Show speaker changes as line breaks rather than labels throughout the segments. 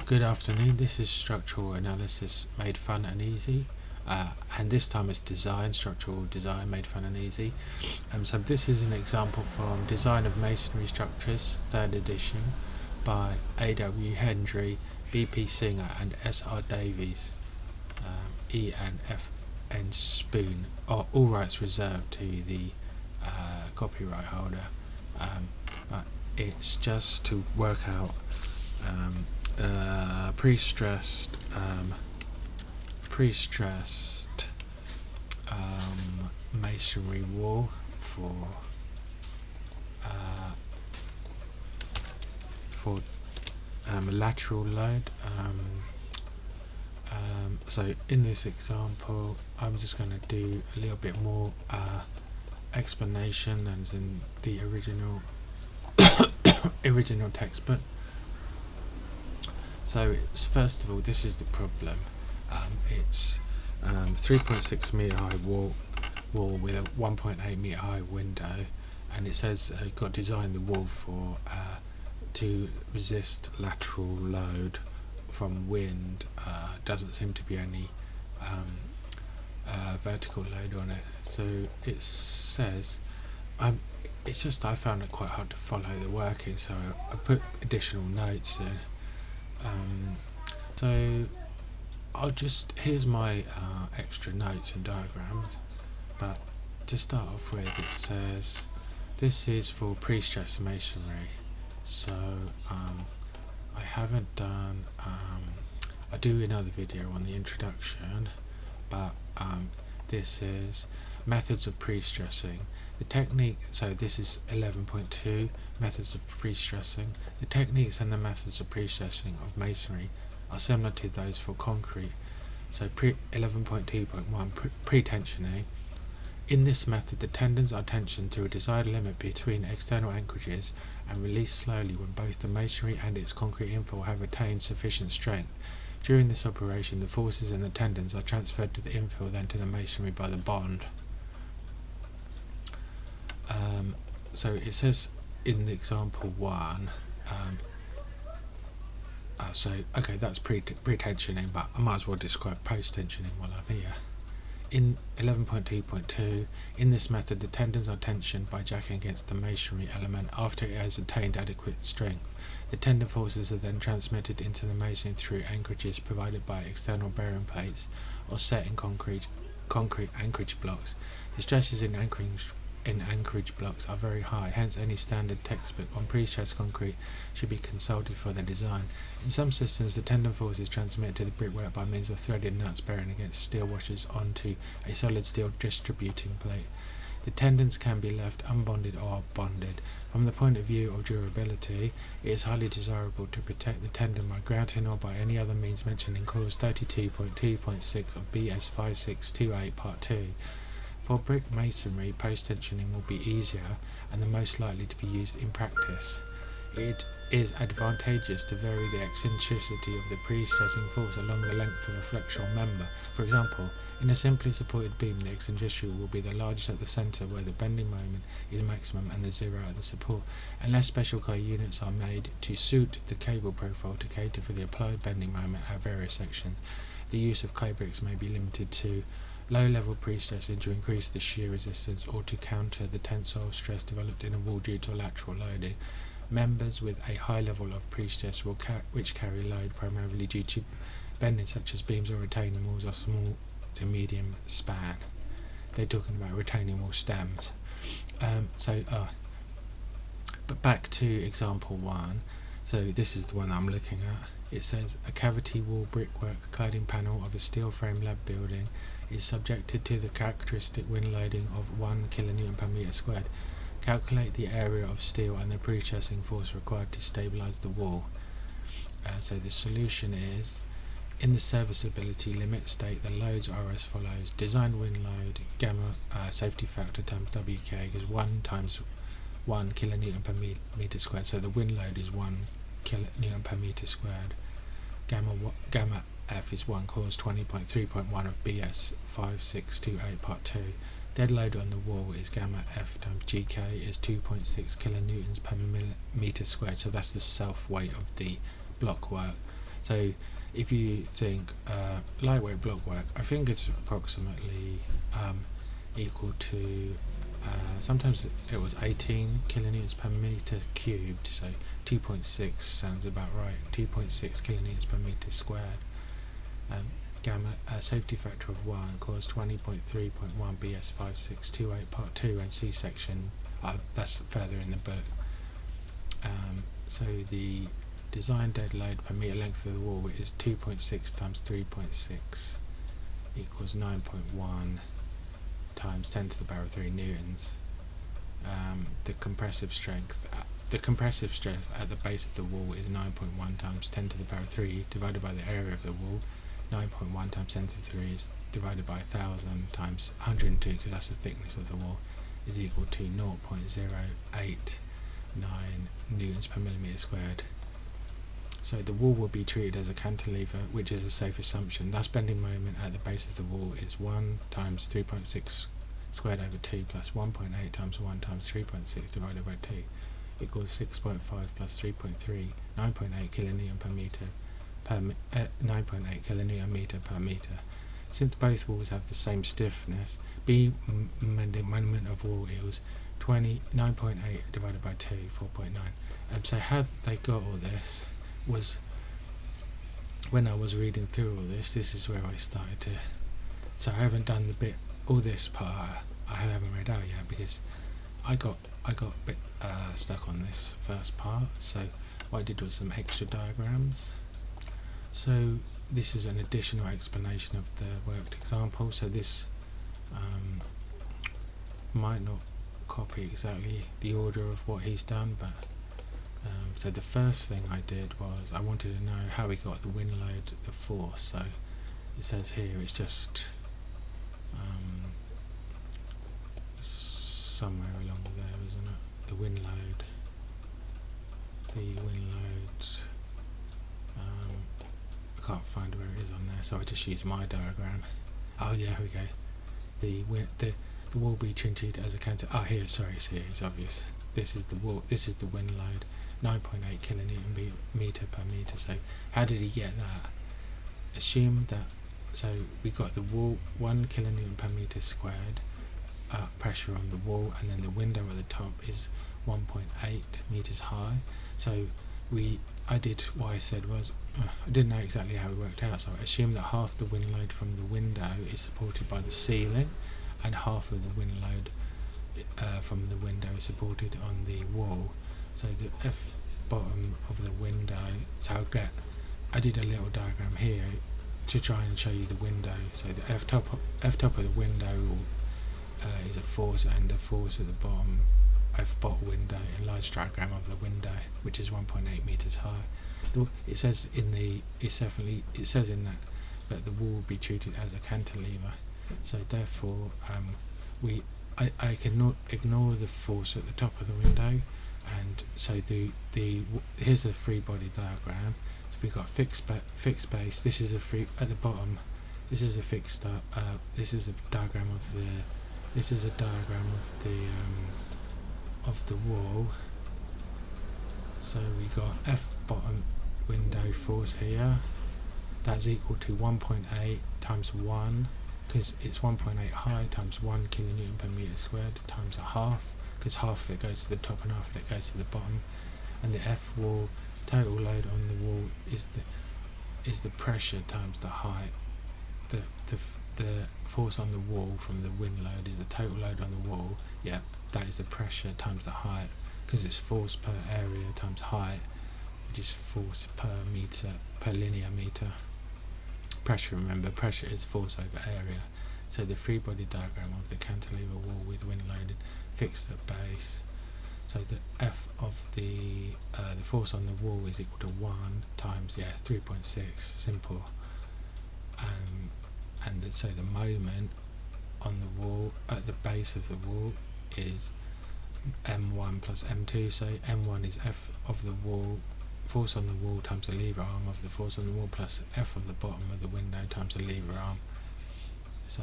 Good afternoon. This is structural analysis made fun and easy, and this time it's structural design made fun and easy. So this is an example from Design of Masonry Structures, 3rd edition, by A.W. Hendry, B.P. Singer, and S.R. Davies. E and F. N. Spoon. All rights reserved to the copyright holder, but it's just to work out prestressed masonry wall for lateral load. So in this example, I'm just going to do a little bit more explanation than in the original textbook. So it's, first of all, this is the problem. It's 3.6 meter high wall with a 1.8 meter high window, and it says you've got to design the wall for to resist lateral load from wind. Doesn't seem to be any vertical load on it. So it says, it's just I found it quite hard to follow the working, so I put additional notes in. So here's my extra notes and diagrams, but to start off with, it says this is for pre-stressed masonry. So I haven't done I do another video on the introduction, but this is methods of pre-stressing. The technique, so this is 11.2, methods of pre-stressing. The techniques and the methods of pre-stressing of masonry are similar to those for concrete. So 11.2.1, pre-tensioning. In this method, the tendons are tensioned to a desired limit between external anchorages and released slowly when both the masonry and its concrete infill have attained sufficient strength. During this operation, the forces in the tendons are transferred to the infill, then to the masonry by the bond. So it says in the example 1, okay, that's pre-tensioning, but I might as well describe post-tensioning while I'm here. In 11.2.2, in this method, the tendons are tensioned by jacking against the masonry element after it has attained adequate strength. The tendon forces are then transmitted into the masonry through anchorages provided by external bearing plates or set in concrete anchorage blocks. The stresses in anchorage blocks are very high, hence any standard textbook on pre-stressed concrete should be consulted for their design. In some systems, the tendon force is transmitted to the brickwork by means of threaded nuts bearing against steel washers onto a solid steel distributing plate. The tendons can be left unbonded or bonded. From the point of view of durability, it is highly desirable to protect the tendon by grouting or by any other means mentioned in clause 32.2.6 of BS 5628 Part 2. For brick masonry, post-tensioning will be easier and the most likely to be used in practice. It is advantageous to vary the eccentricity of the pre-stressing force along the length of a flexural member. For example, in a simply supported beam, the eccentricity will be the largest at the centre where the bending moment is maximum and the zero at the support. Unless special clay units are made to suit the cable profile to cater for the applied bending moment at various sections, the use of clay bricks may be limited to low-level pre-stressing to increase the shear resistance or to counter the tensile stress developed in a wall due to lateral loading. Members with a high level of pre-stress which carry load primarily due to bending, such as beams or retaining walls, of small to medium span. They're talking about retaining wall stems. But back to example 1. So this is the one I'm looking at. It says a cavity wall brickwork cladding panel of a steel frame lab building is subjected to the characteristic wind loading of 1 kN per meter squared. Calculate the area of steel and the pre-stressing force required to stabilize the wall. So the solution is, in the serviceability limit, state the loads are as follows. Design wind load gamma safety factor times WK is 1 times 1 kN per meter squared. So the wind load is 1 kN per meter squared. Gamma F is 1 cos 20.3.1 of BS 5628 Part 2. Dead load on the wall is gamma F times GK is 2.6 kilonewtons per meter squared, so that's the self weight of the block work. So if you think lightweight block work, I think it's approximately equal to sometimes it was 18 kilonewtons per meter cubed, so 2.6 sounds about right. 2.6 kilonewtons per meter squared. Gamma safety factor of 1 cause 20.3.1 BS 5628 part 2 and C section. That's further in the book. So the design dead load per meter length of the wall is 2.6 times 3.6 equals 9.1 times 10 to the power of 3 newtons. The compressive strength, the compressive stress at the base of the wall is 9.1 times 10 to the power of 3 divided by the area of the wall. 9.1 times 10 to the 3 is divided by 1000 times 102, because that's the thickness of the wall, is equal to 0.089 newtons per millimeter squared. So the wall will be treated as a cantilever, which is a safe assumption. Thus bending moment at the base of the wall is 1 times 3.6 squared over 2 plus 1.8 times 1 times 3.6 divided by 2 equals 6.5 plus 3.3, 9.8 kilonewton per meter per 9.8 kilonewton meter per meter. Since both walls have the same stiffness, B moment of wall equals 9.8 divided by 2, 4.9. So how they got all this was, when I was reading through all this is where I started to, so I haven't done the bit, all this part I haven't read out yet, because I got a bit stuck on this first part. So what I did was some extra diagrams. So this is an additional explanation of the worked example. So this might not copy exactly the order of what he's done, but so the first thing I did was I wanted to know how we got the wind load, the force. So it says here it's just somewhere along there, isn't it? The wind load. I can't find where it is on there, so I just used my diagram. Oh yeah, here we go. The wall be treated as a cantilever. Oh here, sorry, it's here. It's obvious. This is the wall. This is the wind load. 9.8 kilonewton meter per meter. So how did he get that? Assume that. So we got the wall 1 kilonewton per meter squared pressure on the wall, and then the window at the top is 1.8 meters high. So I did what I said was I didn't know exactly how it worked out, so I assumed that half the wind load from the window is supported by the ceiling and half of the wind load from the window is supported on the wall. So the F bottom of the window, so I did a little diagram here to try and show you the window. So the F top of the window is a force, and a force at the bottom, F bottom window, a large diagram of the window, which is 1.8 meters high. It says in that the wall will be treated as a cantilever. So therefore, I can ignore the force at the top of the window, and so here's a free body diagram. So we've got fixed base. This is a free at the bottom. This is a fixed. This is a diagram of the. This is a diagram of the wall. So we got F bottom window force here. That's equal to 1.8 times 1, because it's 1.8 high, times 1 kilonewton per meter squared, times a half, because half of it goes to the top and half of it goes to the bottom. And the F wall total load on the wall is the pressure times the height. The force on the wall from the wind load is the total load on the wall. Yeah, that is the pressure times the height, because it's force per area times height, which is force per linear meter. Pressure, remember, pressure is force over area. So the free body diagram of the cantilever wall with wind loaded fixed at base. So the F of the force on the wall is equal to 1 times 3.6, simple. So the moment on the wall at the base of the wall is M1 plus M2. So M1 is F of the wall, force on the wall times the lever arm of the force on the wall, plus F of the bottom of the window times the lever arm. So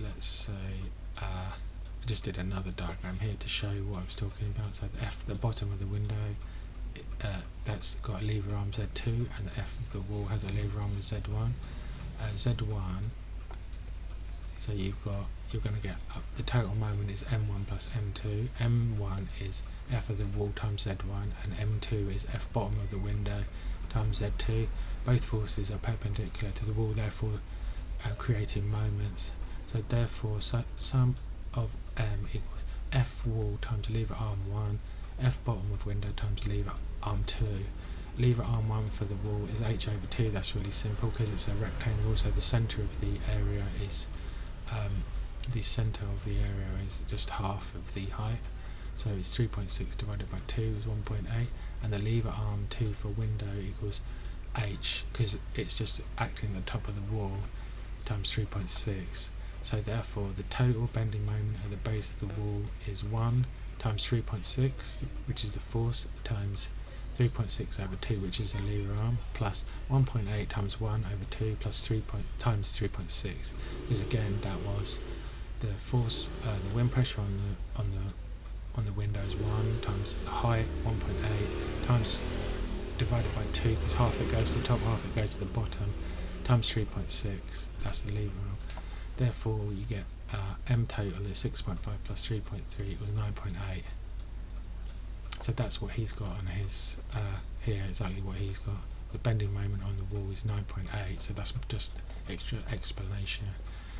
let's say I just did another diagram here to show what I was talking about. So the F, the bottom of the window, that's got a lever arm Z2, and the F of the wall has a lever arm with Z1. Z1, so you're going to get the total moment is M1 plus M2. M1 is F of the wall times Z1, and M2 is F bottom of the window times Z2. Both forces are perpendicular to the wall, therefore creating moments. So therefore sum of M equals F wall times lever arm 1, F bottom of window times lever arm 2. Lever arm 1 for the wall is H over 2. That's really simple because it's a rectangle, so the centre of the area is just half of the height, so it's 3.6 divided by 2 is 1.8, and the lever arm 2 for window equals H, because it's just acting at the top of the wall, times 3.6. So therefore the total bending moment at the base of the wall is 1 times 3.6, which is the force, times 3.6 over 2, which is the lever arm, plus 1.8 times 1 over 2 plus 3 times 3.6, because again that was the force, the wind pressure on the window is 1 times the height 1.8 times divided by 2, because half it goes to the top, half it goes to the bottom, times 3.6. That's the lever arm. Therefore you get M total is 6.5 plus 3.3 equals 9.8. So that's what he's got on his here, exactly what he's got. The bending moment on the wall is 9.8, so that's just extra explanation.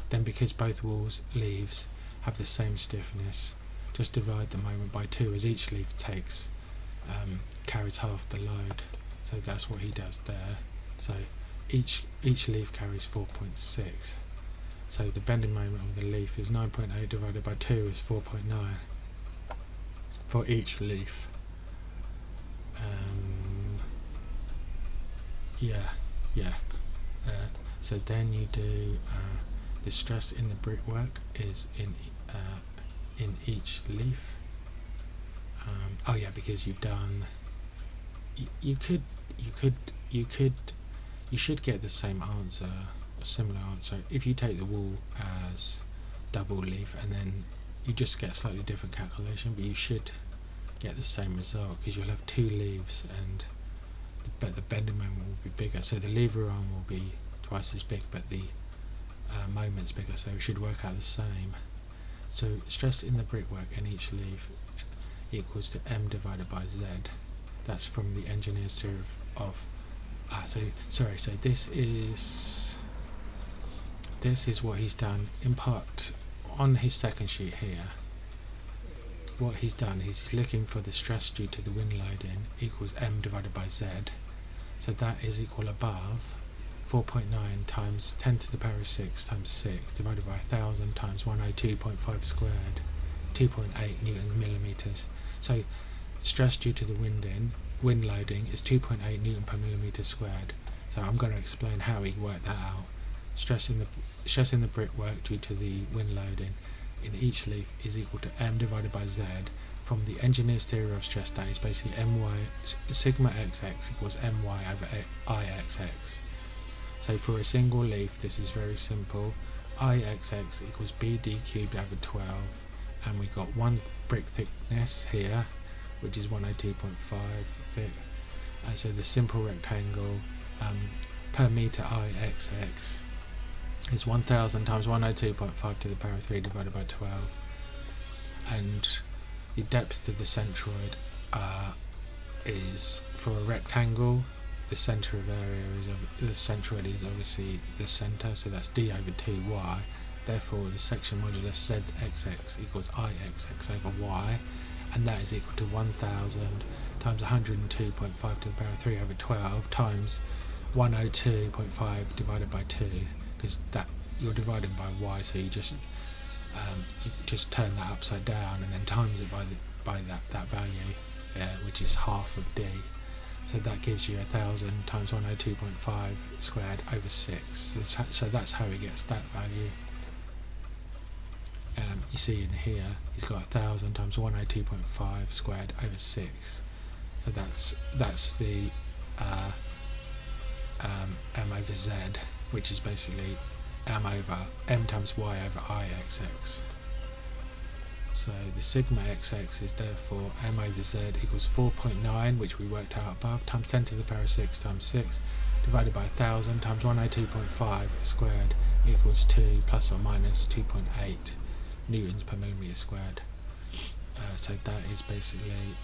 Then because both walls leaves have the same stiffness, just divide the moment by 2, as each leaf carries half the load. So that's what he does there. So each leaf carries 4.6. So the bending moment of the leaf is 9.8 divided by 2 is 4.9 for each leaf. So then you do the stress in the brickwork is in each leaf. Because you've done. You should get the same answer, a similar answer, if you take the wall as double leaf, and then you just get a slightly different calculation, but you should get the same result because you'll have 2 leaves, and the bending moment will be bigger. So the lever arm will be twice as big, but the moment's bigger, so it should work out the same. So stress in the brickwork in each leaf equals to M divided by Z. That's from the engineer's theory of so this is what he's done in part on his second sheet here. What he's done is he's looking for the stress due to the wind loading equals M divided by Z. So that is equal above 4.9 times 10 to the power of 6 times 6 divided by 1000 times 102.5 squared, 2.8 Newton millimeters. So stress due to the wind loading is 2.8 Newton per millimeter squared. So I'm going to explain how he worked that out. Stress in the brickwork due to the wind loading in each leaf is equal to M divided by Z from the engineer's theory of stress, that is basically sigma xx equals my over ixx. So for a single leaf this is very simple. Ixx equals bd cubed over 12, and we got one brick thickness here, which is 102.5 thick, and so the simple rectangle per meter Ixx is 1000 times 102.5 to the power of 3 divided by 12, and the depth of the centroid is, for a rectangle, the centre of area is the centroid is obviously the centre, so that's d over 2y. Therefore the section modulus zxx equals ixx over y, and that is equal to 1000 times 102.5 to the power of 3 over 12 times 102.5 divided by 2, because that you're dividing by y, so you just turn that upside down and then times it by that value, which is half of d. So that gives you 1000 times 102.5 squared over 6. So that's how he gets that value. You see in here he's got 1000 times 102.5 squared over 6. So that's the m over z, which is basically m times y over ixx. So the sigma xx is therefore m over z equals 4.9, which we worked out above, times 10 to the power of 6 times 6, divided by 1000 times 102.5 squared equals 2 plus or minus 2.8 newtons per millimetre squared. So that is basically,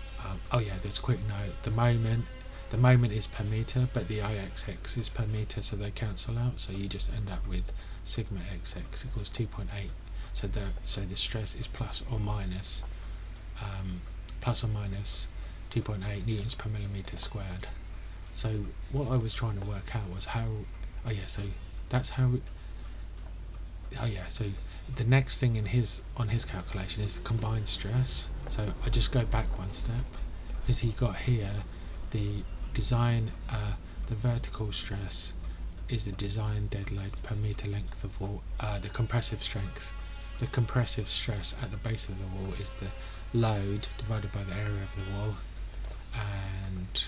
oh yeah, there's a quick note, the moment is per metre, but the Ixx is per metre, so they cancel out, so you just end up with sigma xx equals 2.8. So the stress is plus or minus 2.8 newtons per millimetre squared. So what I was trying to work out was how, so the next thing on his calculation is the combined stress. So I just go back one step, because he got here the design, the vertical stress is the design dead load per metre length of wall. The compressive stress at the base of the wall is the load divided by the area of the wall, and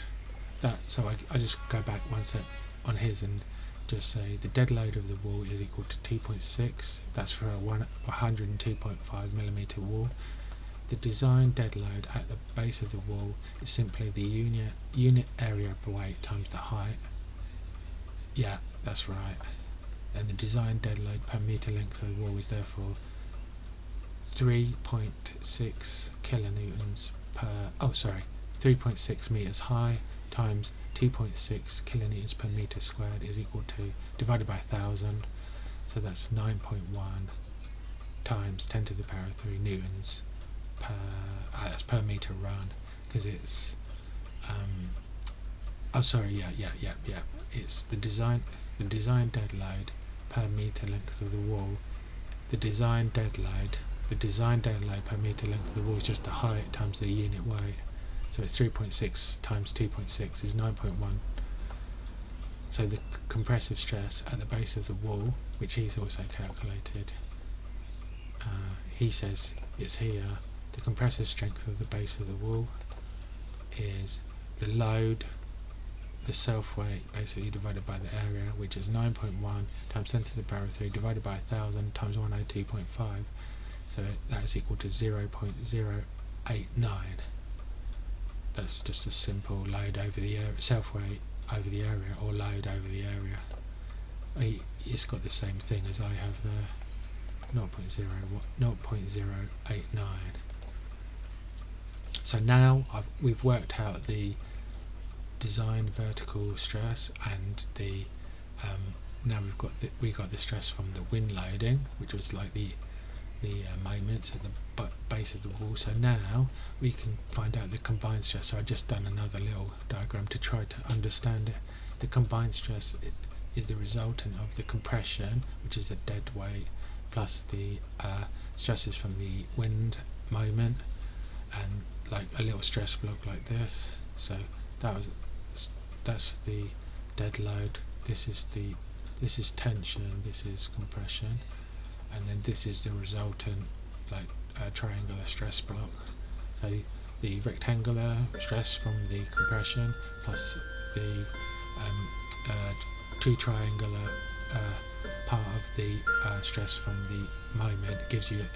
that. So I just go back one step on his and just say the dead load of the wall is equal to 2.6. That's for a 102.5 millimetre wall. The design dead load at the base of the wall is simply the unit area of weight times the height. Yeah, that's right. And the design dead load per metre length of the wall is therefore 3.6 kilonewtons per, 3.6 metres high times 2.6 kilonewtons per metre squared is equal to, divided by 1000, so that's 9.1 times 10 to the power of 3 newtons per, that's per metre run, because it's, it's the design dead load per metre length of the wall. The design dead load per metre length of the wall is just the height times the unit weight. So it's 3.6 times 2.6 is 9.1. So the compressive stress at the base of the wall, which he's also calculated, he says it's here. The compressive strength of the base of the wall is the load, the self weight basically divided by the area, which is 9.1 times 10 to the power of 3 divided by 1000 times 102.5. So that's equal to 0.089. That's just a simple load over the area, self weight over the area, or load over the area. It's got the same thing as I have there, 0.089. So now we've worked out the design vertical stress, and the now we got the stress from the wind loading, which was like the moments at the base of the wall. So now we can find out the combined stress. So I've just done another little diagram to try to understand it. The combined stress is the resultant of the compression, which is the dead weight, plus the stresses from the wind moment, and like a little stress block like this. So that's the dead load. This is tension. This is compression, and then this is the resultant triangular stress block. So the rectangular stress from the compression plus the two triangular part of the stress from the moment gives you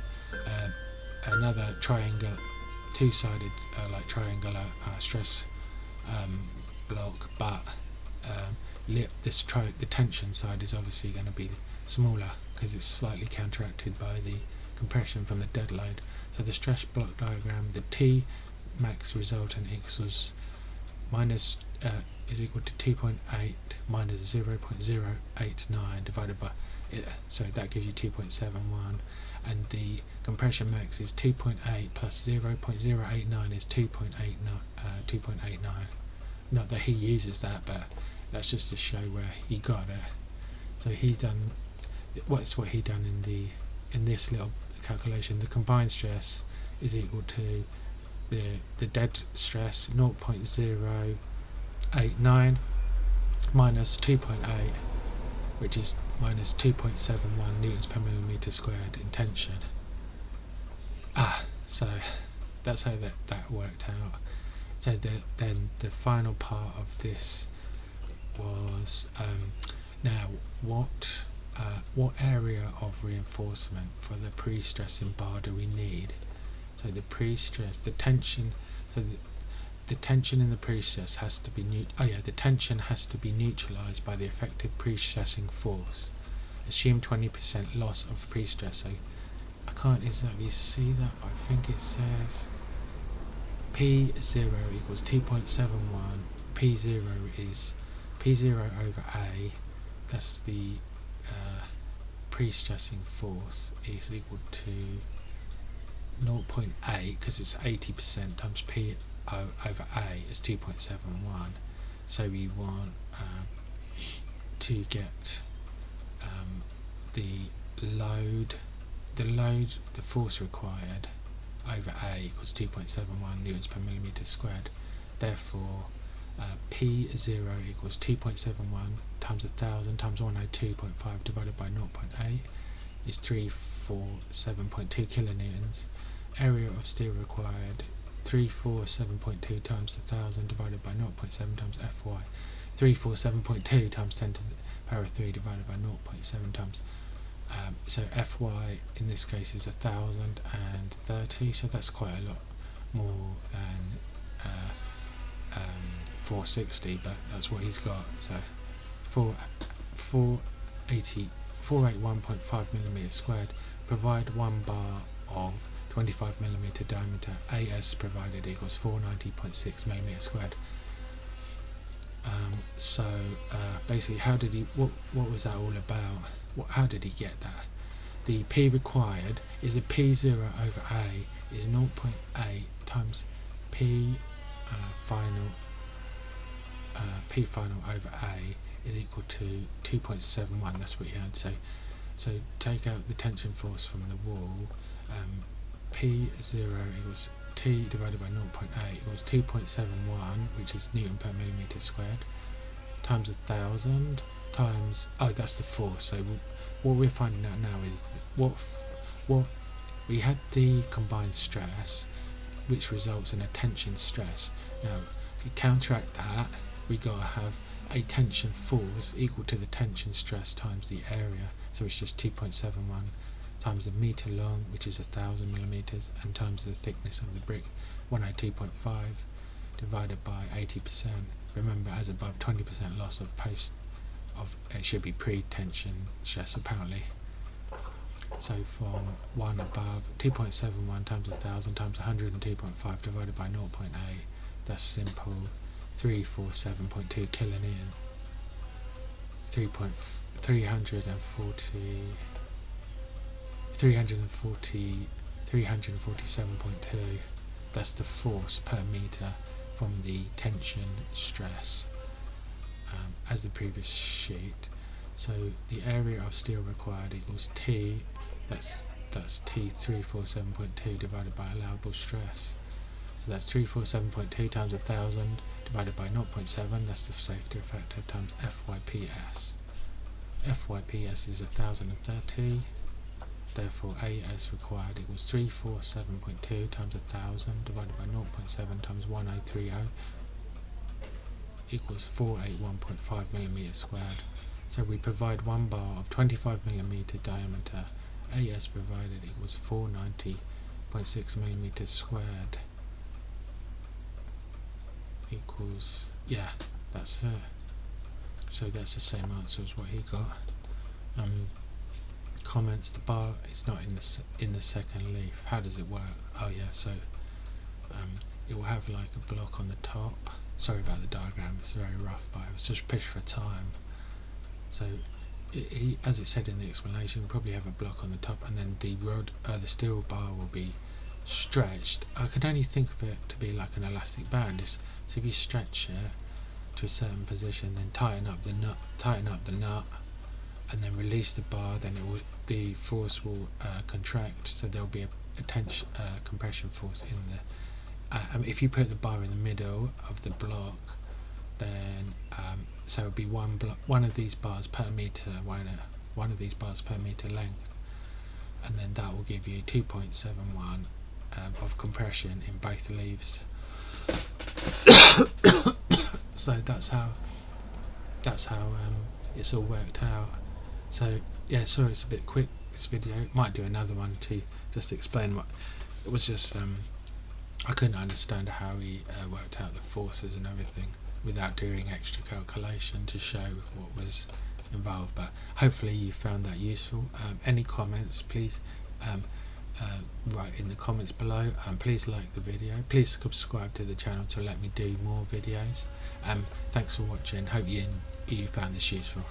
another triangle, two-sided triangular stress block, but the tension side is obviously going to be smaller because it's slightly counteracted by the compression from the dead load. So the stress block diagram, the T max resultant equals minus is equal to 2.8 minus 0.089 divided by so that gives you 2.71, and the compression max is 2.8 plus 0.089 is 2.89. Not that he uses that, but that's just to show where he got it. So he's done what he done in this little calculation. The combined stress is equal to the dead stress 0.089 minus 2.8, which is minus 2.71 newtons per millimetre squared in tension. So that's how that worked out. So then the final part of this was now what area of reinforcement for the pre-stressing bar do we need So the pre-stress, the tension, so the tension in the pre-stress has to be the tension has to be neutralized by the effective pre-stressing force. Assume 20% loss of pre-stress. So I can't exactly see that, but I think it says P0 equals 2.71. P0 is P0 over A. That's the pre-stressing force is equal to 0.8 because it's 80% times P over A is 2.71. So we want to get the force required over A equals 2.71 newtons per millimeter squared. Therefore, P0 equals 2.71 times 1000 times 102.5 divided by 0.8 is 347.2 kilonewtons. Area of steel required 347.2 times 1000 divided by 0.7 times Fy. 347.2 times 10 to the power of 3 divided by 0.7 times. So Fy in this case is 1030, so that's quite a lot more than 460, but that's what he's got. So 481.5 millimeters squared. Provide one bar of 25 millimeter diameter. AS provided equals 490.6 millimeters squared. Basically, how did he? What was that all about? How did he get that? The P required is a P0 over A is 0.8 times P final over A is equal to 2.71. That's what he had. So take out the tension force from the wall. P0 equals T divided by 0.8 equals 2.71, which is Newton per millimeter squared, times 1000 times, that's the force. So what we're finding out now is what we had the combined stress, which results in a tension stress. Now to counteract that, we got to have a tension force equal to the tension stress times the area. So it's just 2.71 times the meter long, which is 1000 millimeters, and times the thickness of the brick, 102.5, divided by 80%. Remember, as above, 20% loss of it should be pre-tension stress apparently. So from 1 above, 2.71 times 1000 times 102.5 divided by 0.8, that's simple 347.2 kilonewton. 347.2, that's the force per meter from the tension stress, as the previous sheet. So the area of steel required equals T, that's T 347.2 divided by allowable stress. So that's 347.2 times 1000 divided by 0.7, that's the safety factor, times FYPS. FYPS is 1030. Therefore, AS required equals 347.2 times 1000 divided by 0.7 times 1030 equals 481.5 millimeters squared. So we provide one bar of 25 millimeter diameter. AS provided equals 490.6 millimeters squared. Equals, that's it. So that's the same answer as what he got. Comments: the bar is not in the second leaf. How does it work? So it will have like a block on the top. Sorry about the diagram, it's very rough, but I was just pushed for time. So as it said in the explanation, we'll probably have a block on the top, and then the steel bar will be stretched. I could only think of it to be like an elastic band. So if you stretch it to a certain position, then tighten up the nut, and then release the bar, then the force will contract. So there'll be a compression force in the. If you put the bar in the middle of the block, then so it'll be one of these bars per meter, one of these bars per meter length, and then that will give you 2.71 of compression in both leaves. So that's how it's all worked out. So sorry it's a bit quick, this video. Might do another one to just explain it was just I couldn't understand how he worked out the forces and everything without doing extra calculation to show what was involved. But hopefully you found that useful. Any comments, please write in the comments below. Please like the video, please subscribe to the channel to let me do more videos. Thanks for watching. Hope you found this useful.